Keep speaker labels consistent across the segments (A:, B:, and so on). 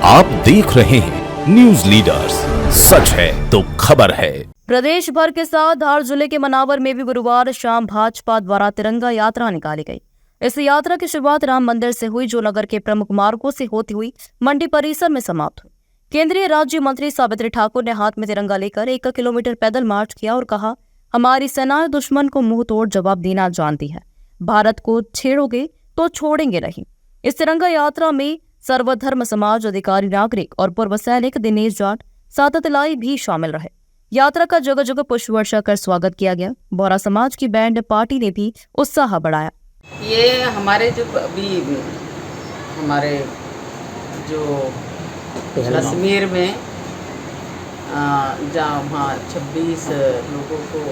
A: आप देख रहे हैं न्यूज लीडर्स, सच है तो खबर है।
B: प्रदेश भर के साथ धार जिले के मनावर में भी गुरुवार शाम भाजपा द्वारा तिरंगा यात्रा निकाली गई। इस यात्रा की शुरुआत राम मंदिर से हुई, जो नगर के प्रमुख मार्गों से होती हुई मंडी परिसर में समाप्त हुई। केंद्रीय राज्य मंत्री सावित्री ठाकुर ने हाथ में तिरंगा लेकर 1 किलोमीटर पैदल मार्च किया और कहा, हमारी सेनाएं दुश्मन को मुंह तोड़ जवाब देना जानती है, भारत को छेड़ोगे तो छोड़ेंगे नहीं। इस तिरंगा यात्रा में सर्वधर्म समाज, अधिकारी, नागरिक और पूर्व सैनिक दिनेश जाट, सातत लाई भी शामिल रहे। यात्रा का जगह जगह पुष्प वर्षा कर स्वागत किया गया। बोहरा समाज की बैंड पार्टी ने भी उत्साह बढ़ाया।
C: ये हमारे जो अभी हमारे जो कश्मीर में जहाँ वहाँ 26 लोगों को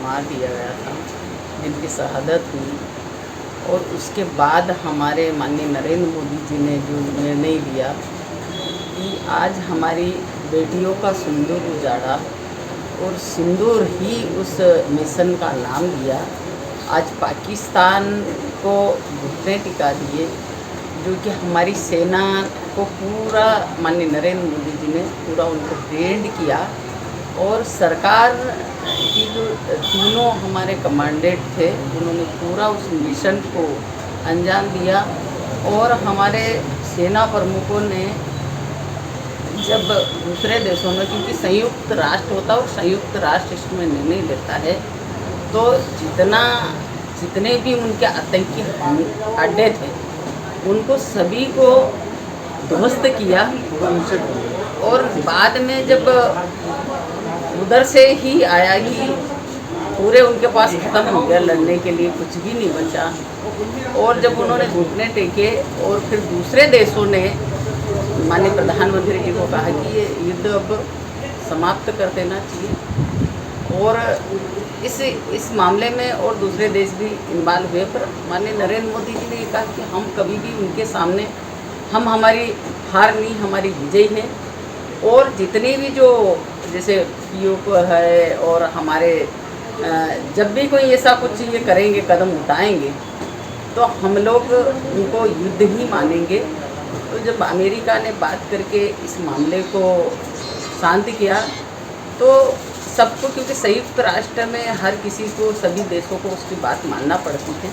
C: मार दिया गया था, जिनकी शहादत हुई, और उसके बाद हमारे माननीय नरेंद्र मोदी जी ने जो निर्णय लिया कि आज हमारी बेटियों का सिंदूर उजाड़ा, और सिंदूर ही उस मिशन का नाम दिया। आज पाकिस्तान को घुटने टिका दिए, जो कि हमारी सेना को पूरा माननीय नरेंद्र मोदी जी ने पूरा उनको ट्रेंड किया, और सरकार की जो तीनों हमारे कमांडेंट थे, उन्होंने पूरा उस मिशन को अंजाम दिया। और हमारे सेना प्रमुखों ने जब दूसरे देशों में, क्योंकि संयुक्त राष्ट्र होता है और संयुक्त राष्ट्र इसमें निर्णय लेता है, तो जितने भी उनके आतंकी अड्डे थे, उनको सभी को ध्वस्त किया। और बाद में जब उधर से ही आया कि पूरे उनके पास ख़त्म हो गया, लड़ने के लिए कुछ भी नहीं बचा। और जब उन्होंने घुटने टेके और फिर दूसरे देशों ने माननीय प्रधानमंत्री जी को कहा कि ये युद्ध अब समाप्त कर देना चाहिए, और इस मामले में और दूसरे देश भी इन्वॉल्व हुए, पर माननीय नरेंद्र मोदी जी ने कहा कि हम कभी भी उनके सामने, हमारी हार नहीं, हमारी विजय है। और जितने भी जो जैसे पीओके है, और हमारे जब भी कोई ऐसा कुछ ये करेंगे, कदम उठाएंगे, तो हम लोग उनको युद्ध ही मानेंगे। तो जब अमेरिका ने बात करके इस मामले को शांत किया, तो सबको, क्योंकि संयुक्त राष्ट्र में हर किसी को, सभी देशों को उसकी बात मानना पड़ती है,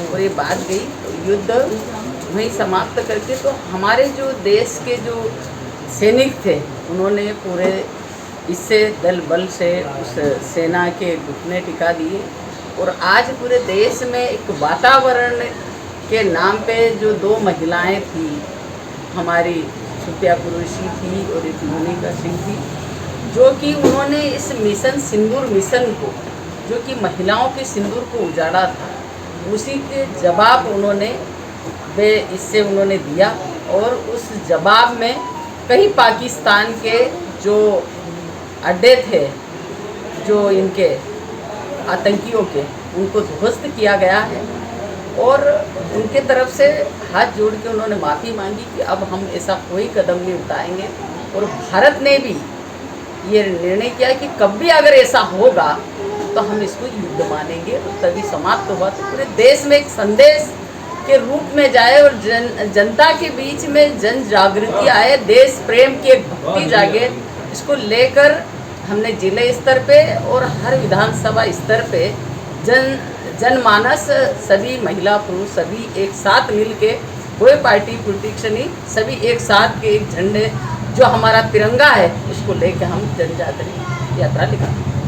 C: और ये बात गई, तो युद्ध वहीं समाप्त करके, तो हमारे जो देश के जो सैनिक थे, उन्होंने पूरे इससे दल बल से उस सेना के घुटने टिका दिए। और आज पूरे देश में एक वातावरण के नाम पे जो 2 महिलाएं थी, हमारी सुप्रिया कुरैशी थी और एक मोनिका सिंह थी, जो कि उन्होंने इस मिशन, सिंदूर मिशन को, जो कि महिलाओं के सिंदूर को उजाड़ा था, उसी के जवाब उन्होंने इससे उन्होंने दिया। और उस जवाब में कई पाकिस्तान के जो अड्डे थे, जो इनके आतंकियों के, उनको ध्वस्त किया गया है। और उनके तरफ से हाथ जोड़ के उन्होंने माफ़ी मांगी कि अब हम ऐसा कोई कदम नहीं उठाएंगे। और भारत ने भी ये निर्णय किया कि कभी अगर ऐसा होगा तो हम इसको युद्ध मानेंगे, और तभी समाप्त हुआ। तो पूरे देश में एक संदेश के रूप में जाए, और जनता के बीच में जन जागृति आए, देश प्रेम की एक भक्ति जागे। इसको लेकर हमने जिले स्तर पे और हर विधानसभा स्तर पे जनमानस, सभी महिला पुरुष सभी एक साथ मिल के, कोई पार्टी पॉलिटिक्स नहीं, सभी एक साथ के एक झंडे, जो हमारा तिरंगा है, उसको लेकर हम जन जागृति यात्रा निकालें।